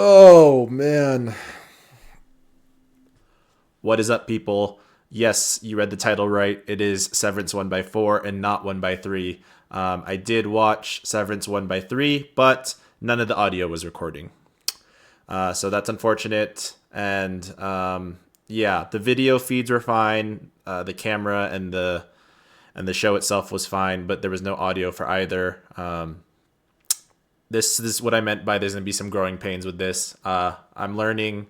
Oh man. What is up, people? Yes, you read the title right. It is Severance 1 by 4 and not 1 by 3. I did watch Severance 1 by 3, but none of the audio was recording. So that's unfortunate. And yeah, the video feeds were fine. The camera and the show itself was fine, but there was no audio for either. This is what I meant by there's gonna be some growing pains with this. I'm learning,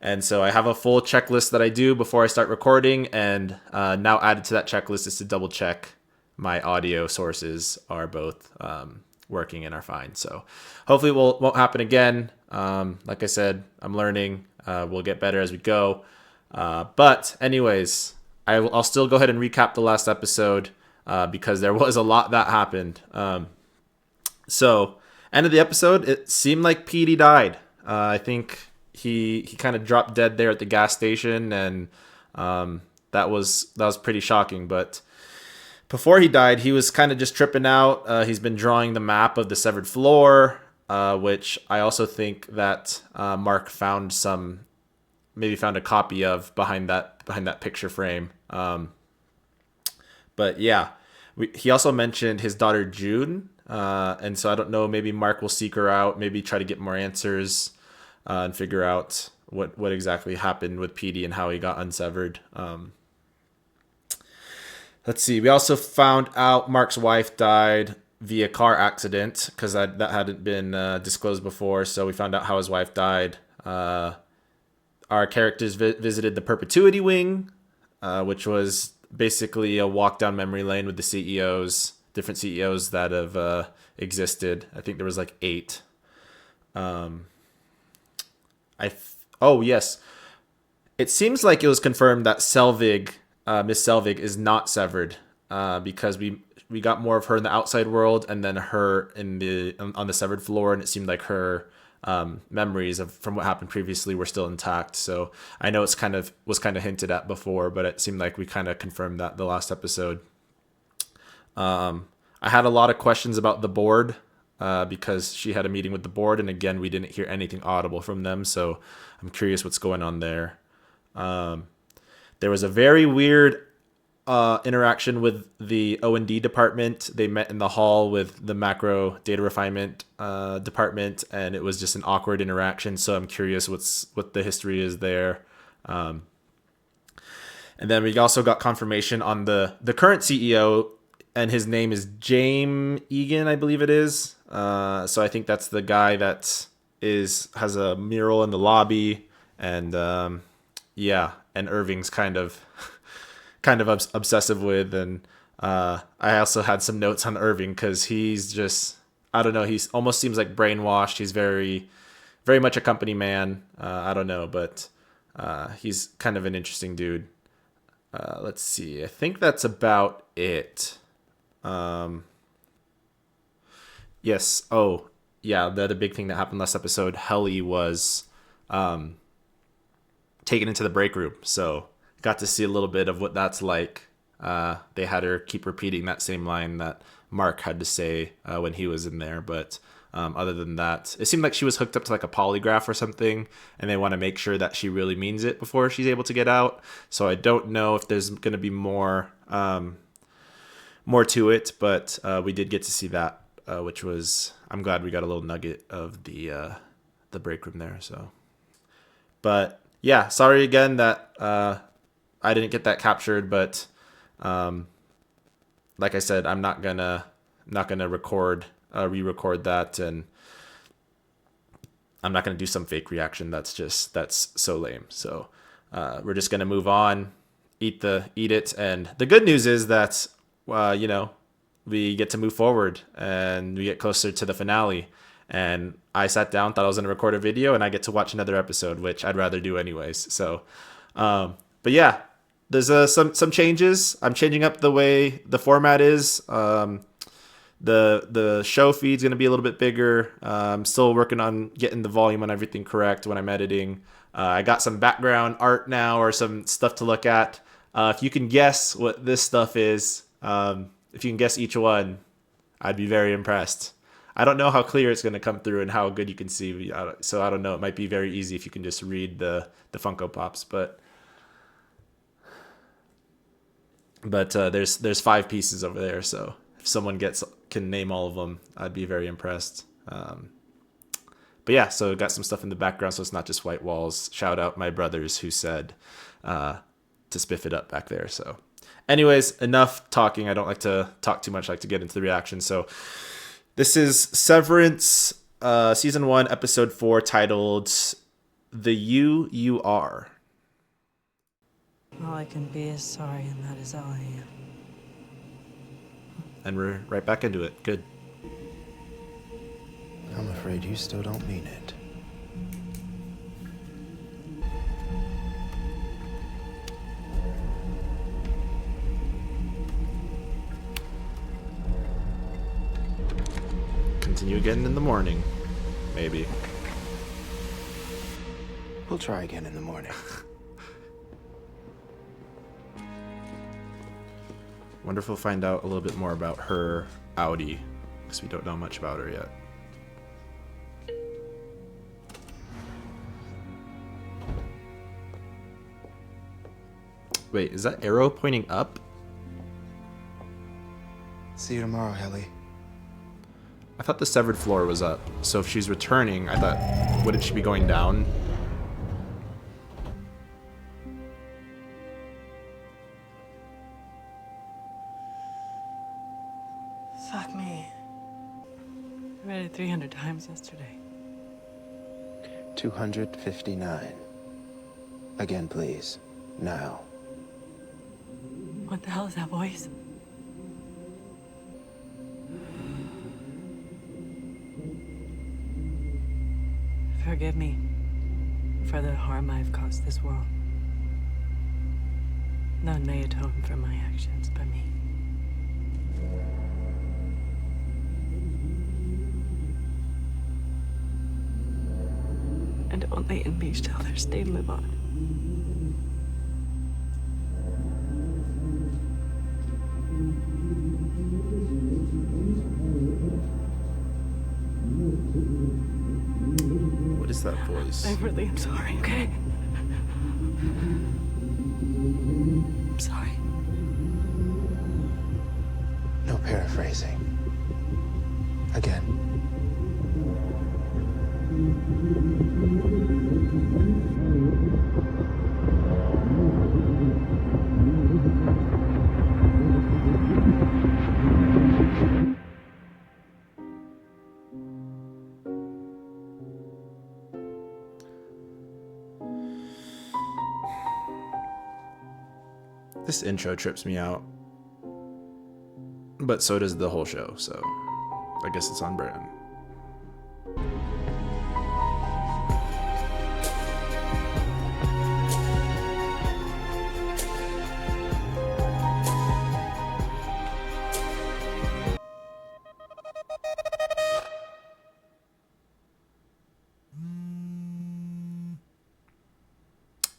and so I have a full checklist that I do before I start recording, and now added to that checklist is to double check my audio sources are both working and are fine. So hopefully it won't happen again. Like I said, I'm learning. We'll get better as we go. But anyways, I'll still go ahead and recap the last episode because there was a lot that happened. So end of the episode, it seemed like Petey died. I think he kind of dropped dead there at the gas station, and that was pretty shocking. But before he died, he was kind of just tripping out. He's been drawing the map of the severed floor, which I also think that Mark maybe found a copy of behind that picture frame. But yeah, he also mentioned his daughter June, and so I don't know. Maybe Mark will seek her out. Maybe try to get more answers and figure out what exactly happened with Petey and how he got unsevered. Let's see. We also found out Mark's wife died via car accident because that hadn't been disclosed before. So we found out how his wife died. Our characters visited the Perpetuity Wing, which was basically a walk down memory lane with the CEOs, different CEOs that have existed. I think there was like 8. Oh yes, it seems like it was confirmed that Miss Selvig, is not severed because we got more of her in the outside world and then her on the severed floor, and it seemed like her memories from what happened previously were still intact. So I know was kind of hinted at before, but it seemed like we kind of confirmed that the last episode. I had a lot of questions about the board because she had a meeting with the board, and again, we didn't hear anything audible from them. So I'm curious what's going on there. There was a very weird interaction with the O&D department. They met in the hall with the macro data refinement department, and it was just an awkward interaction. So I'm curious what the history is there. And then we also got confirmation on the current CEO, and his name is James Egan, I believe it is. So I think that's the guy that has a mural in the lobby, and yeah, and Irving's kind of obsessive with, and I also had some notes on Irving because he's just, I don't know, he's almost seems like brainwashed. He's very very much a company man. I don't know, but he's kind of an interesting dude. Let's see, I think that's about it. Yes. Oh yeah, the other big thing that happened last episode, Helly was taken into the break room, so got to see a little bit of what that's like. They had her keep repeating that same line that Mark had to say when he was in there, but other than that, it seemed like she was hooked up to like a polygraph or something, and they want to make sure that she really means it before she's able to get out. So I don't know if there's going to be more to it, but we did get to see that, which was, I'm glad we got a little nugget of the break room there. So, but yeah, sorry again that I didn't get that captured, but like I said, I'm not gonna re-record that, and I'm not gonna do some fake reaction. That's so lame. So we're just gonna move on, eat it, and the good news is that we get to move forward and we get closer to the finale. And I sat down, thought I was gonna record a video, and I get to watch another episode, which I'd rather do anyways. So, but yeah, there's some changes. I'm changing up the way the format is. The show feed's gonna be a little bit bigger. I'm still working on getting the volume on everything correct when I'm editing. I got some background art now, or some stuff to look at. If you can guess what this stuff is, if you can guess each one, I'd be very impressed. I don't know how clear it's going to come through and how good you can see. So I don't know. It might be very easy if you can just read the Funko Pops, but there's 5 pieces over there. So if someone can name all of them, I'd be very impressed. But yeah, so got some stuff in the background, so it's not just white walls. Shout out my brothers who said to spiff it up back there. So anyways, enough talking. I don't like to talk too much. I like to get into the reaction. So this is Severance, season 1, episode 4, titled "The You Are." All I can be is sorry, and that is all I am. And we're right back into it. Good. I'm afraid you still don't mean it. Continue again in the morning, maybe. We'll try again in the morning. Wonder if we'll find out a little bit more about her Audi, because we don't know much about her yet. Wait, is that arrow pointing up? See you tomorrow, Helly. I thought the severed floor was up. So if she's returning, I thought, wouldn't she be going down? Fuck me. I read it 300 times yesterday. 259. Again, please. Now. What the hell is that voice? Forgive me for the harm I've caused this world. None may atone for my actions but me. And only in me shall their stain live on. What is that voice? I really am sorry, okay? I'm sorry. No paraphrasing. Again. This intro trips me out. But so does the whole show, so I guess it's on brand.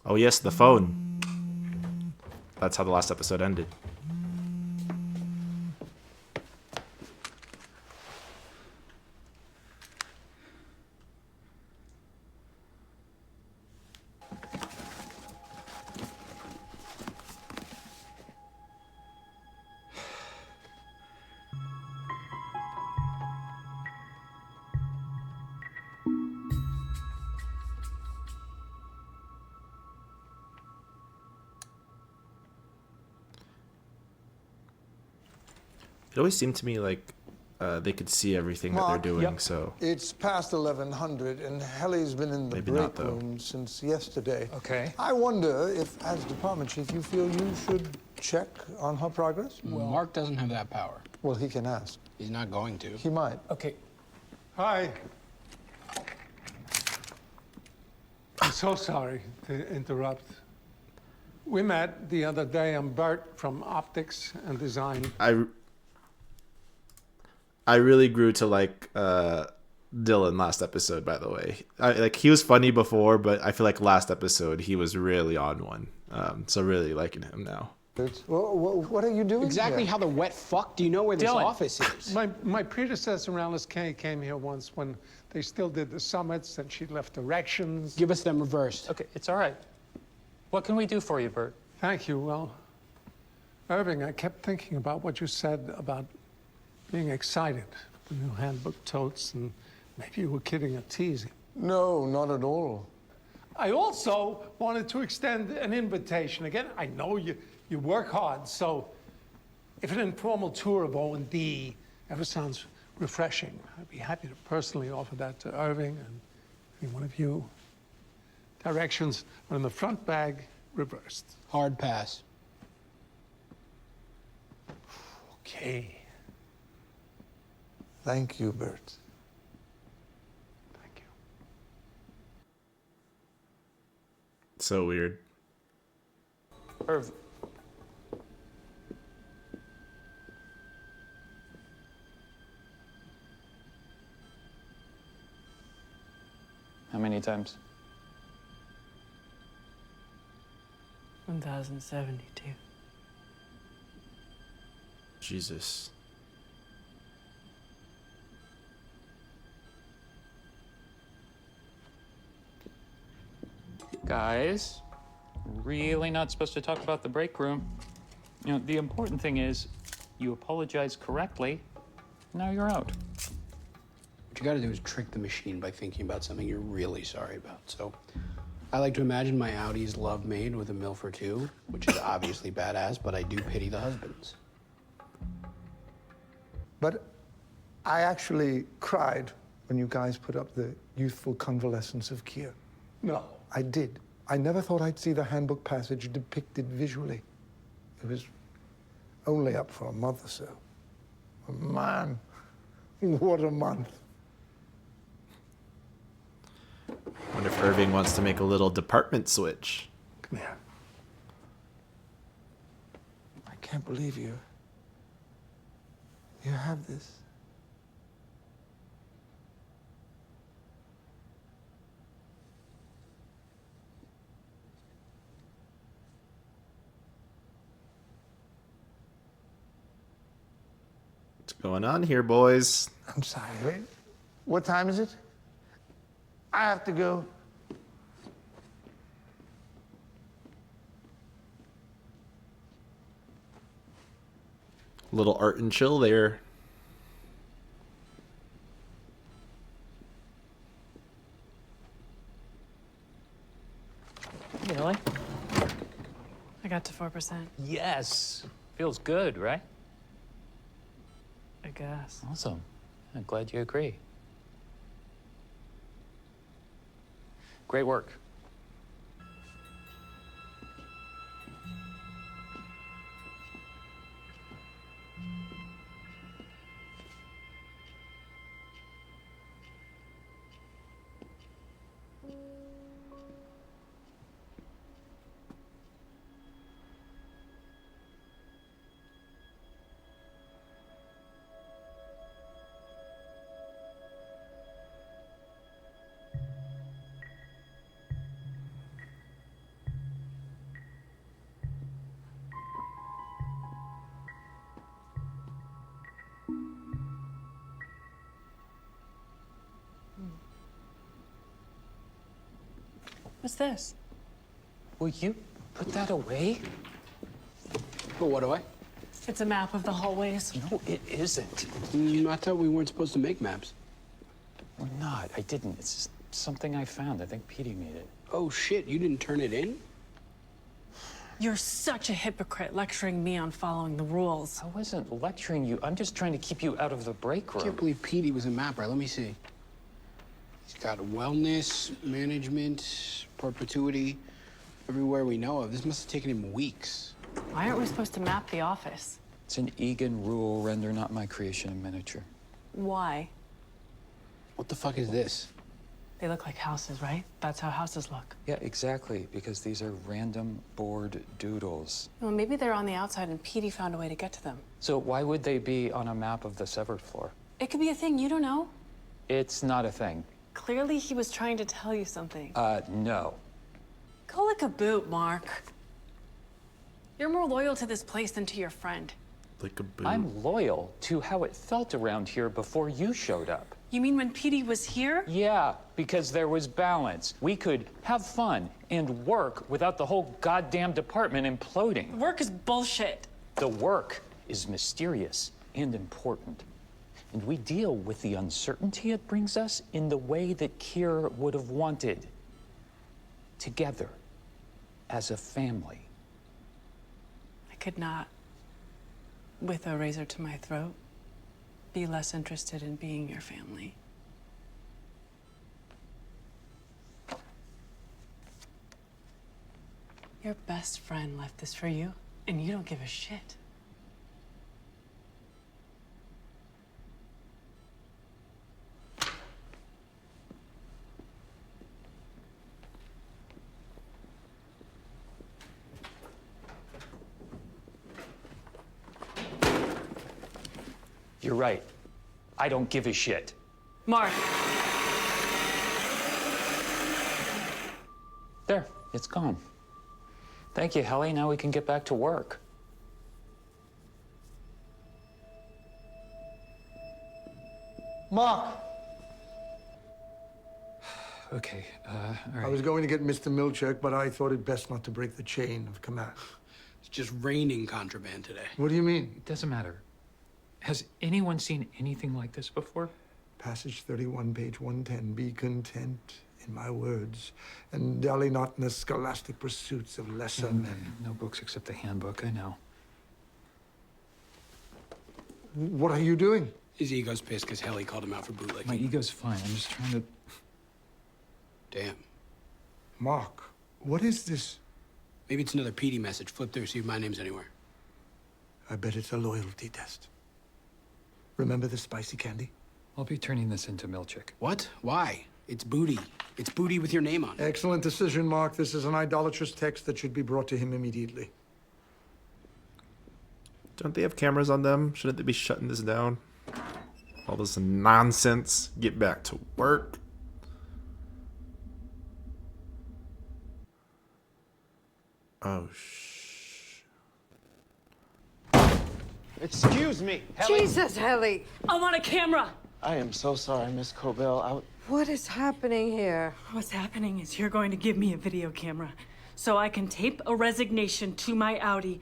Oh yes, the phone. That's how the last episode ended. It always seemed to me like they could see everything that they're doing. Yep. So It's past 1100, and Helly's been in the Maybe not, break though. room since yesterday. Okay. I wonder if, as department chief, you feel you should check on her progress? Well, Mark doesn't have that power. Well, he can ask. He's not going to. He might. Okay. Hi. I'm so sorry to interrupt. We met the other day. I'm Bert from Optics and Design. I really grew to like Dylan last episode, by the way. He was funny before, but I feel like last episode he was really on one. So really liking him now. What are you doing Exactly here? how the wet fuck do you know where this Dylan. office is? My predecessor, Alice Kay, came here once when they still did the summits, and she left directions. Give us them reversed. Okay, it's all right. What can we do for you, Bert? Thank you. Well, Irving, I kept thinking about what you said about being excited for the new handbook totes, and maybe you were kidding or teasing. No, not at all. I also wanted to extend an invitation. Again, I know you work hard, so if an informal tour of O&D ever sounds refreshing, I'd be happy to personally offer that to Irving and any one of you. Directions are in the front bag, reversed. Hard pass. Okay. Thank you, Bert. Thank you. So weird. Irv. How many times? 1072. Jesus. Guys, really not supposed to talk about the break room. You know, the important thing is you apologize correctly. Now you're out. What you gotta do is trick the machine by thinking about something you're really sorry about. So, I like to imagine my Audi's love maid with a MILF or two, which is obviously badass, but I do pity the husbands. But I actually cried when you guys put up the youthful convalescence of Kier. No. I did. I never thought I'd see the handbook passage depicted visually. It was only up for a month or so. Man, what a month. Wonder if Irving wants to make a little department switch. Come here. I can't believe you. You have this. What's going on here, boys? I'm sorry, wait. What time is it? I have to go. Little art and chill there. Really? I got to 4%, Yes. Feels good, right? I guess. Awesome. I'm glad you agree. Great work. What's this? Will you put that away? But what do I? It's a map of the hallways. No, it isn't. I thought we weren't supposed to make maps. We're not. I didn't. It's just something I found. I think Petey made it. Oh shit, you didn't turn it in? You're such a hypocrite lecturing me on following the rules. I wasn't lecturing you. I'm just trying to keep you out of the break I can't room. believe Petey was a mapper. Let me see. He's got wellness, management, perpetuity, everywhere we know of. This must have taken him weeks. Why aren't we supposed to map the office? It's an Egan rule. Render not my creation in miniature. Why? What the fuck is this? They look like houses, right? That's how houses look. Yeah, exactly. Because these are random board doodles. Well, maybe they're on the outside and Petey found a way to get to them. So why would they be on a map of the severed floor? It could be a thing, you don't know. It's not a thing. Clearly he was trying to tell you something. No. Go lick a boot, Mark. You're more loyal to this place than to your friend. Like a boot. I'm loyal to how it felt around here before you showed up. You mean when Petey was here? Yeah, because there was balance. We could have fun and work without the whole goddamn department imploding. Work is bullshit. The work is mysterious and important. And we deal with the uncertainty it brings us in the way that Kier would have wanted. Together, as a family. I could not, with a razor to my throat, be less interested in being your family. Your best friend left this for you, and you don't give a shit. You're right. I don't give a shit. Mark, There, it's gone. Thank you, Helly. Now we can get back to work. Mark! Okay, all right. I was going to get Mr. Milchek, but I thought it best not to break the chain of command. It's just raining contraband today. What do you mean? It doesn't matter. Has anyone seen anything like this before? Passage 31, page 110. Be content in my words, and dally not in the scholastic pursuits of lesser men. No books except the handbook, I know. What are you doing? His ego's pissed because Helly called him out for My bootlicking. ego's fine. I'm just trying to... Damn. Mark, what is this? Maybe it's another PD message. Flip through, see if my name's anywhere. I bet it's a loyalty test. Remember the spicy candy? I'll be turning this into Milchik. What? Why? It's booty. It's booty with your name on it. Excellent decision, Mark. This is an idolatrous text that should be brought to him immediately. Don't they have cameras on them? Shouldn't they be shutting this down? All this nonsense. Get back to work. Oh, Excuse me, Helly. Jesus, Helly! I'm on a camera. I am so sorry, Miss Cobell. What is happening here? What's happening is you're going to give me a video camera so I can tape a resignation to my Audi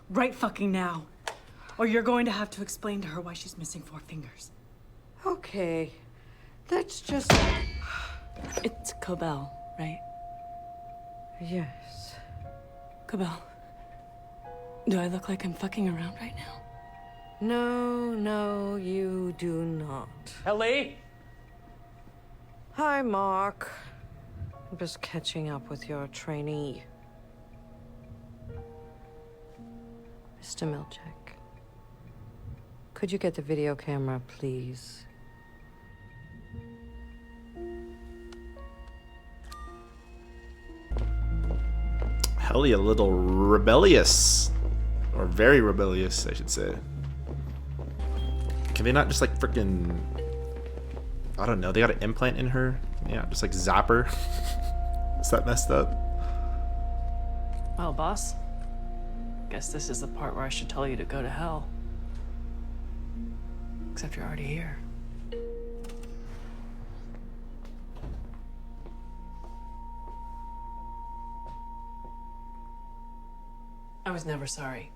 right fucking now. Or you're going to have to explain to her why she's missing 4 fingers. Okay, let's just... It's Cobell, right? Yes. Cobell, do I look like I'm fucking around right now? No, you do not. Helly? Hi, Mark. I'm just catching up with your trainee. Mr. Milchek, could you get the video camera, please? Helly a little rebellious. Or very rebellious, I should say. Can they not just like freaking... I don't know, they got an implant in her? Yeah, just like zap her? Is that messed up? Well, boss, guess this is the part where I should tell you to go to hell. Except you're already here. I was never sorry.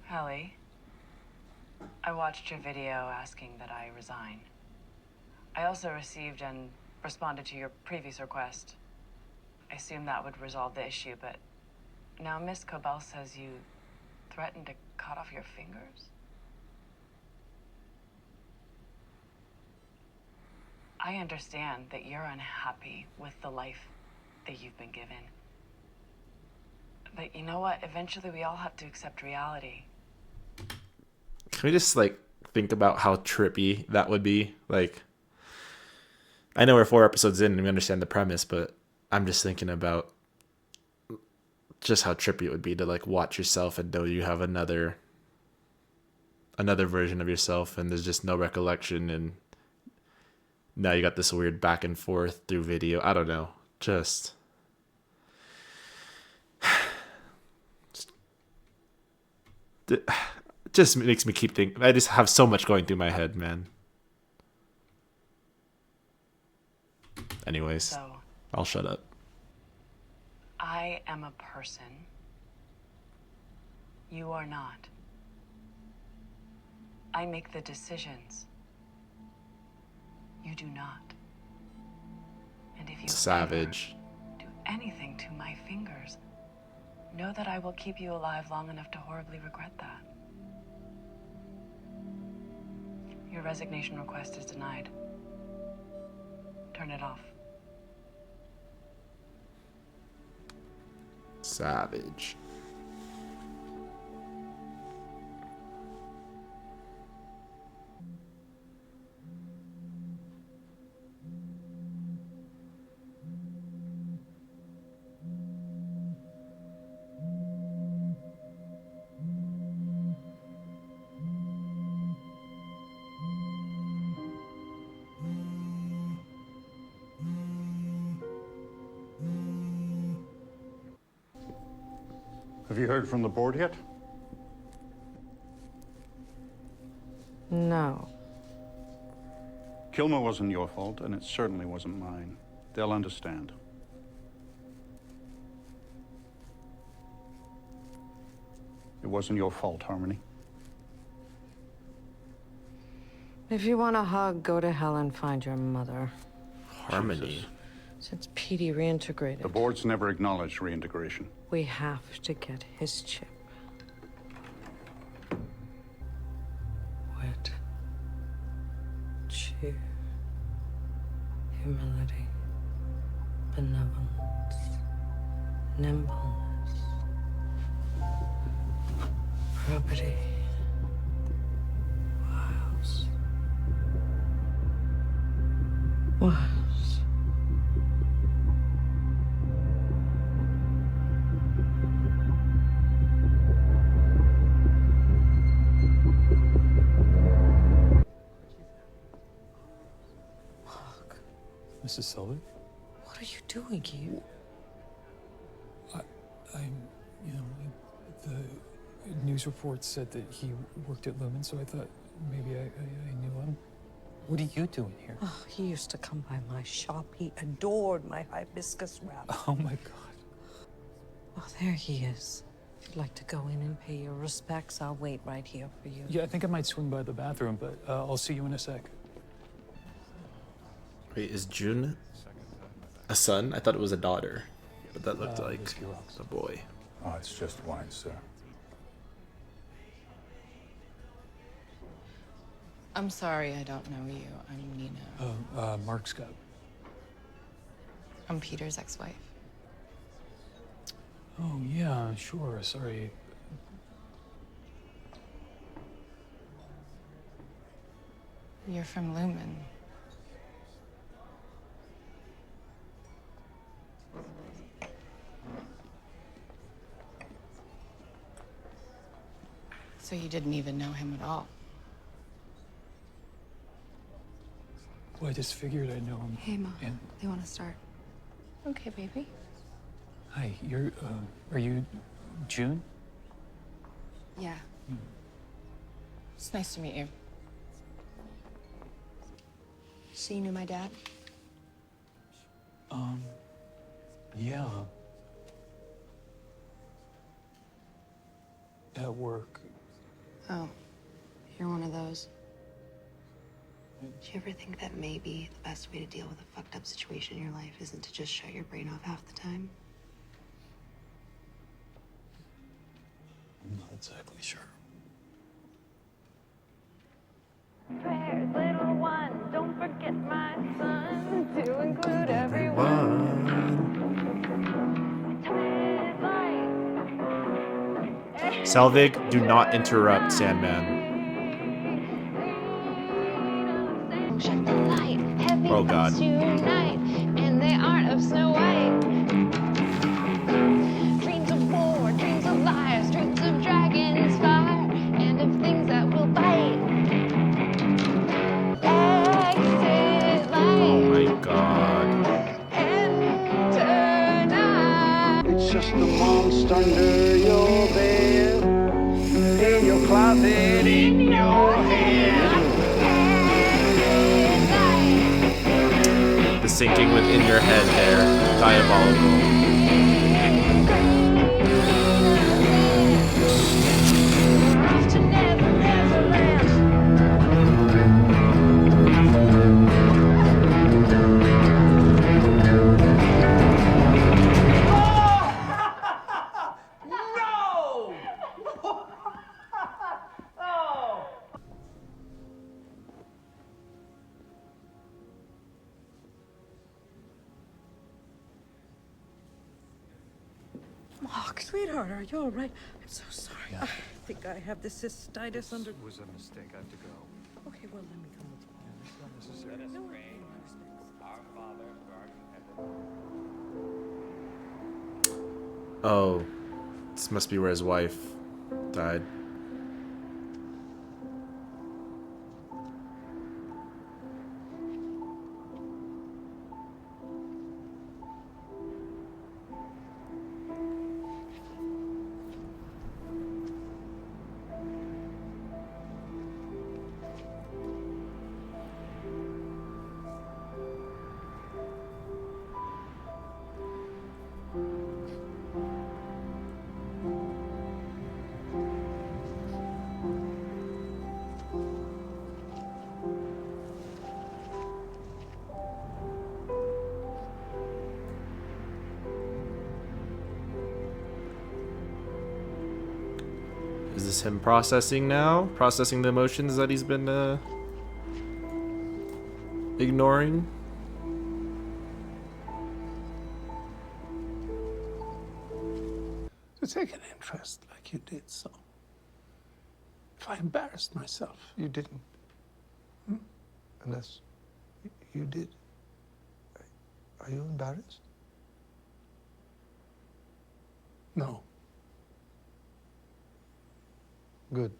Hallie, I watched your video asking that I resign. I also received and responded to your previous request. I assumed that would resolve the issue, but now Miss Cobell says you threatened to cut off your fingers? I understand that you're unhappy with the life that you've been given. But you know what? Eventually we all have to accept reality. Can we just like think about how trippy that would be? Like, I know we're 4 episodes in and we understand the premise, but I'm just thinking about just how trippy it would be to like watch yourself and know you have another version of yourself and there's just no recollection, and now you got this weird back and forth through video. I don't know. Just makes me keep thinking. I just have so much going through my head, man. Anyways, So, I'll shut up. I am a person. You are not. I make the decisions. You do not. And if you Savage. ever do anything to my fingers, know that I will keep you alive long enough to horribly regret that. Your resignation request is denied. Turn it off. Savage. Have you heard from the board yet? No. Kilmer wasn't your fault, and it certainly wasn't mine. They'll understand. It wasn't your fault, Harmony. If you want a hug, go to hell and find your mother. Harmony. Jesus. Since Petey reintegrated, The board's never acknowledged reintegration. we have to get his chip. Wit, cheer, humility, benevolence, nimbleness, probity, wiles. Wiles. Mrs. Selvig? What are you doing here? The news report said that he worked at Lumen, so I thought maybe I knew him. What are you doing here? Oh, he used to come by my shop. He adored my hibiscus wrap. Oh my God. Oh, there he is. If you'd like to go in and pay your respects, I'll wait right here for you. Yeah, I think I might swing by the bathroom, but I'll see you in a sec. Wait, is June a son? I thought it was a daughter, but that looked like Whiskey Rocks. a boy. Oh, it's just wine, sir. I'm sorry, I don't know you. I'm Nina. Oh, Mark Scott. I'm Peter's ex-wife. Oh, yeah, sure, sorry. You're from Lumen. So you didn't even know him at all? Well, I just figured I'd know him. Hey, Mom. And, They want to start. Okay, baby. hi, are you June? Yeah. It's nice to meet you. So you knew my dad? Yeah. At work. Oh, you're one of those. Do you ever think that maybe the best way to deal with a fucked up situation in your life isn't to just shut your brain off half the time? I'm not exactly sure. Prayers, little one, don't forget my son, to include everyone. Selvig, do not interrupt Sandman. Shut the light, heavy Oh, God. thoughts unite, and they aren't of Snow White. Dreams of war, dreams of liars, dreams of dragons fire, and of things that will bite. Exit Oh light, my god. enter night. It's just a monster under your bed, in your closet, in your head. The sinking within your head there. Diabolical. Off to never, never land. Mark, sweetheart, are you all right? I'm so sorry. I think I have the cystitis under... It was a mistake. I have to go. Okay, well, let me come with you. It's not necessary. No, Oh. This must be where his wife died. Is this him processing now? Processing the emotions that he's been ignoring? To take an interest like you did, so. If I embarrassed myself. You didn't. Unless you did. Are you embarrassed? No. Good.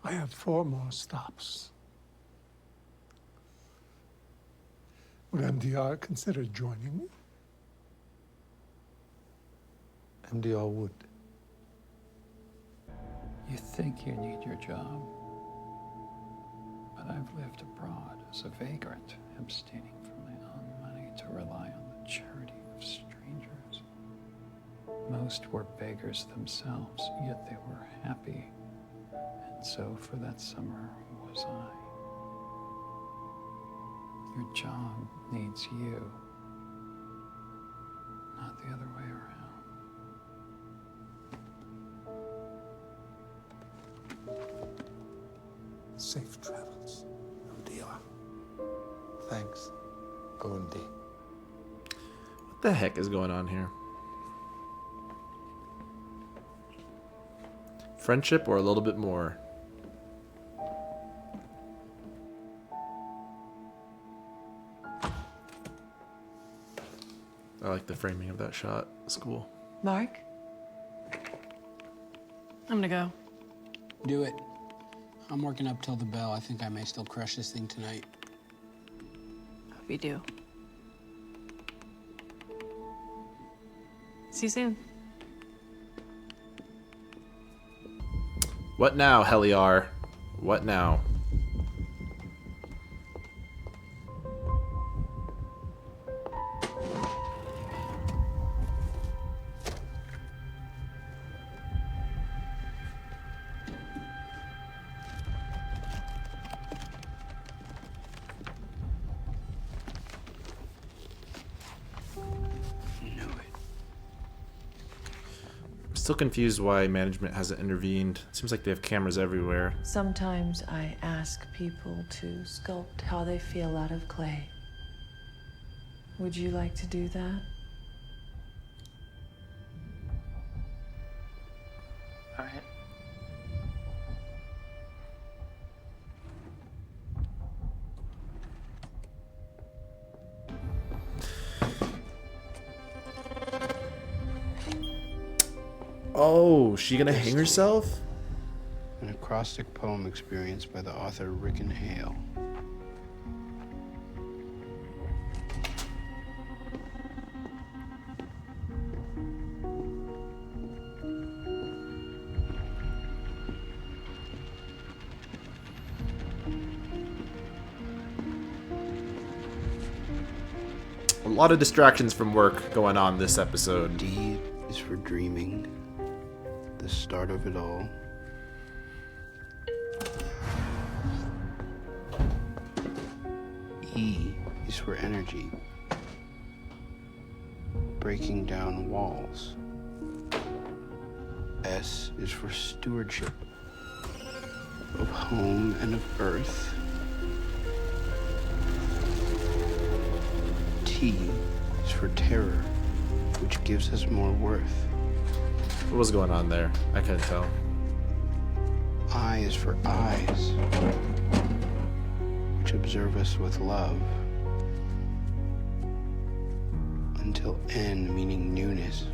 I have 4 more stops. Would MDR consider joining me? MDR would. You think you need your job, but I've lived abroad as a vagrant, abstaining from my own money to rely on the charity of strangers. Most were beggars themselves, yet they were happy, and so for that summer was I. Your job needs you, not the other way around. Safe travels, MDR. Thanks, OMD. What the heck is going on here? Friendship or a little bit more? I like the framing of that shot. It's cool. Mark? I'm gonna go. Do it. I'm working up till the bell. I think I may still crush this thing tonight. Hope you do. See you soon. What now, Heliar? What now? Still confused why management hasn't intervened. Seems like they have cameras everywhere. Sometimes I ask people to sculpt how they feel out of clay. Would you like to do that? All right. Oh, she gonna hang herself? An acrostic poem experienced by the author Rickon Hale. A lot of distractions from work going on this episode. D is for dreaming, the start of it all. E is for energy, breaking down walls. S is for stewardship of home and of earth. T is for terror, which gives us more worth. What was going on there? I couldn't tell. I is for eyes, which observe us with love. Until N, meaning newness,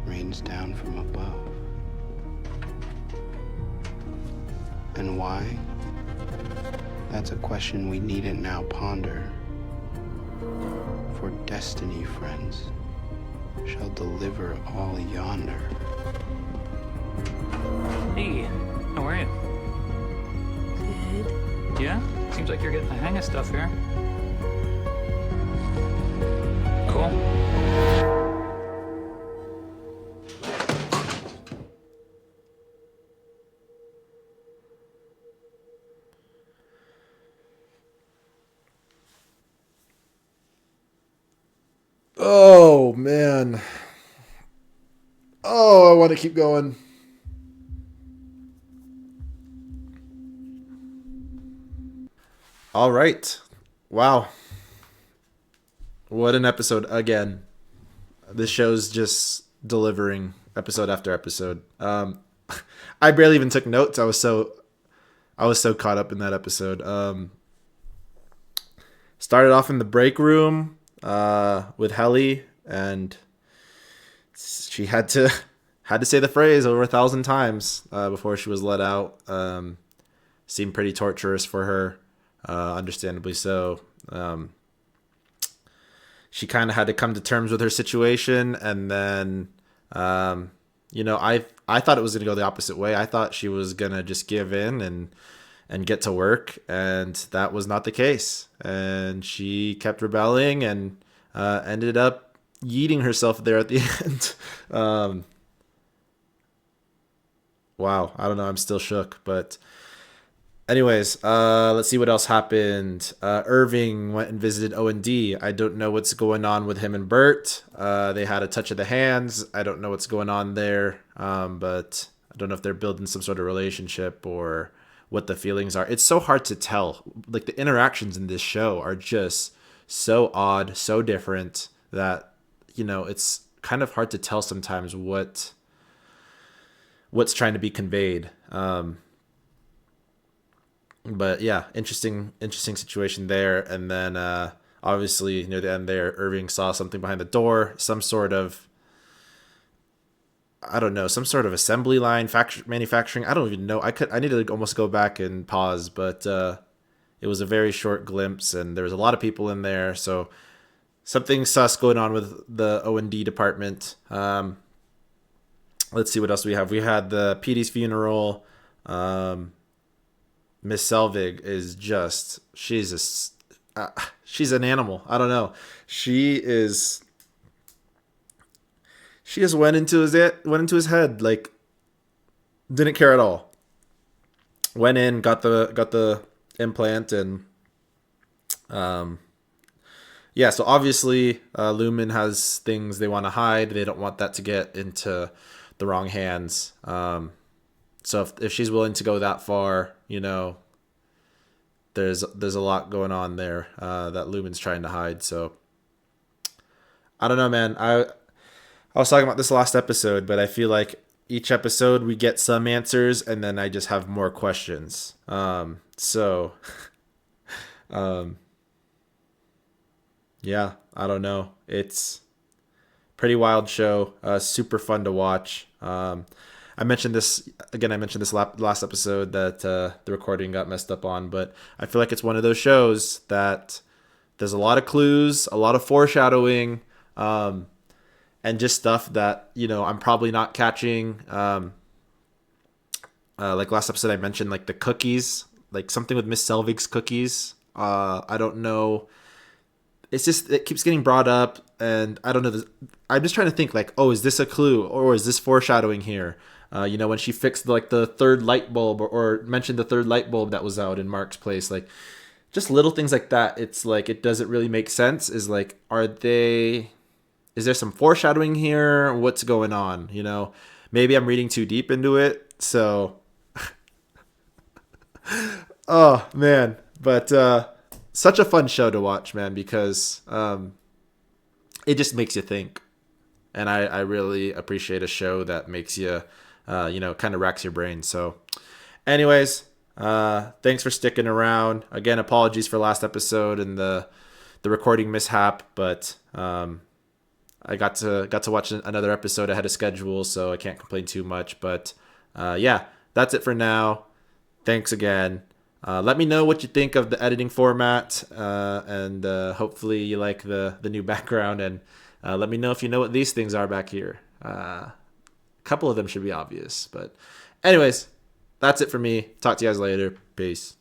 rains down from above. And why? That's a question we needn't now ponder. For destiny, friends, shall deliver all yonder. Hey, how are you? Good. Yeah? Seems like you're getting the hang of stuff here. Cool. Oh, man. Oh, I want to keep going. All right. Wow. What an episode again. This show's just delivering episode after episode. I barely even took notes. I was so caught up in that episode. Started off in the break room with Helly, and she had to say the phrase over 1,000 times before she was let out. Seemed pretty torturous for her, understandably so. She kind of had to come to terms with her situation, and then I thought it was going to go the opposite way. I thought she was going to just give in and get to work, and that was not the case. And she kept rebelling and ended up yeeting herself there at the end. Wow, I don't know. I'm still shook, but anyways, let's see what else happened. Irving went and visited O&D. I don't know what's going on with him and Bert. They had a touch of the hands. I don't know what's going on there, but I don't know if they're building some sort of relationship or what the feelings are. It's so hard to tell. Like, the interactions in this show are just so odd, so different that, it's kind of hard to tell sometimes what's trying to be conveyed. But yeah, interesting situation there. And then obviously near the end there, Irving saw something behind the door, some sort of assembly line, manufacturing. I don't even know. I need to almost go back and pause, but it was a very short glimpse, and there was a lot of people in there. So something sus going on with the O&D department. Let's see what else we have. We had the PD's funeral. Miss Selvig is just, she's an animal. I don't know. She just went into his head, like, didn't care at all. Went in, got the implant, and yeah. So obviously, Lumen has things they want to hide. They don't want that to get into the wrong hands. So if she's willing to go that far, there's a lot going on there that Lumen's trying to hide. So I don't know, man. I was talking about this last episode, but I feel like each episode we get some answers, and then I just have more questions. Yeah, I don't know. It's Pretty wild show. Super fun to watch. I mentioned this last episode that the recording got messed up on, but I feel like it's one of those shows that there's a lot of clues, a lot of foreshadowing, and just stuff that, you know, I'm probably not catching. Like last episode, I mentioned like the cookies, like something with Miss Selvig's cookies. I don't know. It's just, it keeps getting brought up, and I don't know. I'm just trying to think like, oh, is this a clue, or is this foreshadowing here? You know, when she fixed like the third light bulb, or mentioned the third light bulb that was out in Mark's place, like just little things like that. It's like, it doesn't really make sense. Is like, is there some foreshadowing here? What's going on? You know, maybe I'm reading too deep into it. So, oh man, but such a fun show to watch, man, because it just makes you think. And I really appreciate a show that makes you, you know, kind of racks your brain. So anyways, thanks for sticking around. Again, apologies for last episode and the recording mishap, but I got to watch another episode ahead of schedule, so I can't complain too much. But yeah, that's it for now. Thanks again. Let me know what you think of the editing format, and hopefully you like the new background, and let me know if you know what these things are back here. A couple of them should be obvious, but anyways, that's it for me. Talk to you guys later. Peace.